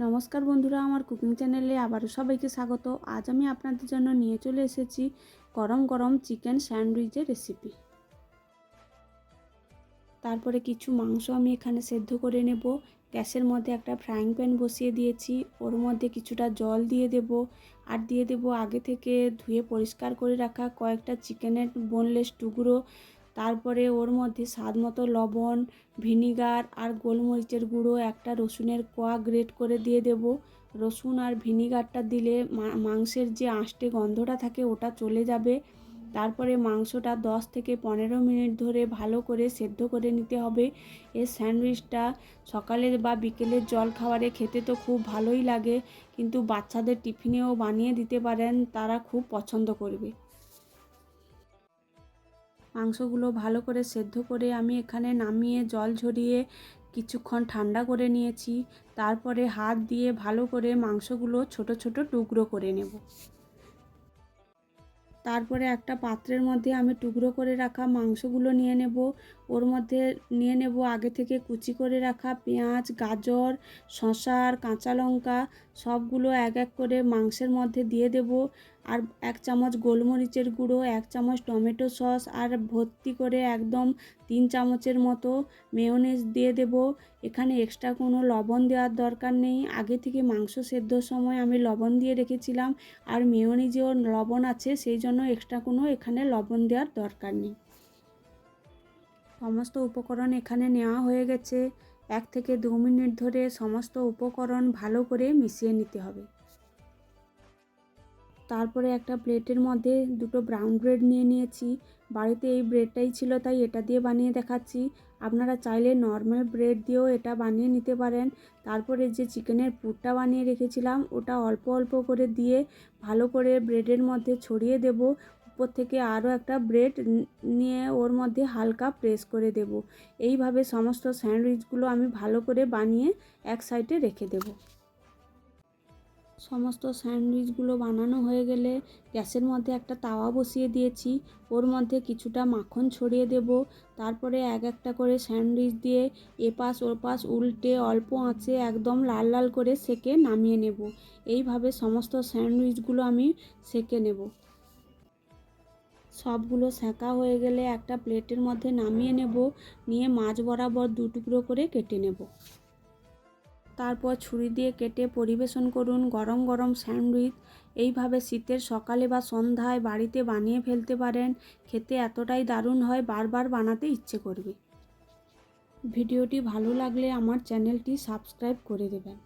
নমস্কার বন্ধুরা, আমার কুকিং চ্যানেলে আবারও সবাইকে স্বাগত। আজ আমি আপনাদের জন্য নিয়ে চলে এসেছি গরম গরম চিকেন স্যান্ডউইচের রেসিপি। তারপরে কিছু মাংস আমি এখানে সেদ্ধ করে নেব। গ্যাসের মধ্যে একটা ফ্রাইং প্যান বসিয়ে দিয়েছি, ওর মধ্যে কিছুটা জল দিয়ে দেব আর দিয়ে দেব আগে থেকে ধুয়ে পরিষ্কার করে রাখা কয়েকটা চিকেনের বোনলেস টুকরো। তারপরে ওর মধ্যে স্বাদ মতো লবণ, ভিনিগার আর গোলমরিচের গুঁড়ো, একটা রসুনের কোয়া গ্রেট করে দিয়ে দেব। রসুন আর ভিনিগারটা দিলে মাংসের যে আঁশটে গন্ধটা থাকে ওটা চলে যাবে। তারপরে মাংসটা 10 থেকে 15 মিনিট ধরে ভালো করে সেদ্ধ করে নিতে হবে। এই স্যান্ডউইচটা সকালের বা বিকেলের জলখাবারে খেতে তো খুব ভালোই লাগে, কিন্তু বাচ্চাদের টিফিনেও বানিয়ে দিতে পারেন, তারা খুব পছন্দ করবে। মাংসগুলো ভালো করে সেদ্ধ করে আমি এখানে নামিয়ে জল ঝরিয়ে কিছুক্ষণ ঠান্ডা করে নিয়েছি। তারপরে হাত দিয়ে ভালো করে মাংসগুলো ছোট ছোট টুকরো করে নেব। তারপরে একটা পাত্রের মধ্যে আমি টুকরো করে রাখা মাংসগুলো নিয়ে নেব। ওর মধ্যে নিয়ে নেব আগে থেকে কুচি করে রাখা পেঁয়াজ, গাজর, শসা আর কাঁচা লঙ্কা। সবগুলো এক এক করে মাংসের মধ্যে দিয়ে দেব। আর 1 চামচ গোলমরিচের গুঁড়ো, 1 চামচ টমেটো সস আর ভর্তি করে একদম 3 চামচের মতো মেয়োনিজ দিয়ে দেব। এখানে এক্সট্রা কোনো লবণ দেওয়ার দরকার নেই, আগে থেকে মাংস সেদ্ধর সময় আমি লবণ দিয়ে রেখেছিলাম আর মেয়োনিজেও লবণ আছে, সেই জন্য এক্সট্রা কোনো এখানে লবণ দেওয়ার দরকার নেই। সমস্ত উপকরণ এখানে নেওয়া হয়ে গেছে। 1 থেকে 2 মিনিট ধরে সমস্ত উপকরণ ভালো করে মিশিয়ে নিতে হবে। তারপরে একটা প্লেটের মধ্যে দুটো ব্রাউন ব্রেড নিয়ে নিয়েছি। বাড়িতে এই ব্রেডটাই ছিল তাই এটা দিয়ে বানিয়ে দেখাচ্ছি। আপনারা চাইলে নর্মাল ব্রেড দিয়েও এটা বানিয়ে নিতে পারেন। তারপরে যে চিকেনের পুরটা বানিয়ে রেখেছিলাম ওটা অল্প অল্প করে দিয়ে ভালো করে ব্রেডের মধ্যে ছড়িয়ে দেব। উপর থেকে আরও একটা ব্রেড নিয়ে ওর মধ্যে হালকা প্রেস করে দেব। এইভাবে সমস্ত স্যান্ডউইচগুলো আমি ভালো করে বানিয়ে এক সাইডে রেখে দেব। সমস্ত স্যান্ডউইচগুলো বানানো হয়ে গেলে গ্যাসের মধ্যে একটা তাওয়া বসিয়ে দিয়েছি, ওর মধ্যে কিছুটা মাখন ছড়িয়ে দেব। তারপরে এক একটা করে স্যান্ডউইচ দিয়ে এপাশ ওপাশ উল্টে অল্প আঁচে একদম লাল লাল করে সেকে নামিয়ে নেব। এইভাবে সমস্ত স্যান্ডউইচগুলো আমি সেকে নেব। সবগুলো সেকা হয়ে গেলে একটা প্লেটের মধ্যে নামিয়ে নেব, নিয়ে মাঝ বরাবর 2 টুকরো করে কেটে নেব। তারপর ছুরি দিয়ে কেটে পরিবেশন করুন গরম গরম স্যান্ডউইচ। এইভাবে শীতের সকালে বা সন্ধ্যায় বাড়িতে বানিয়ে ফেলতে পারেন, খেতে এতটাই দারুণ হয় বারবার বানাতে ইচ্ছে করবে। ভিডিওটি ভালো লাগলে আমার চ্যানেলটি সাবস্ক্রাইব করে দেবেন।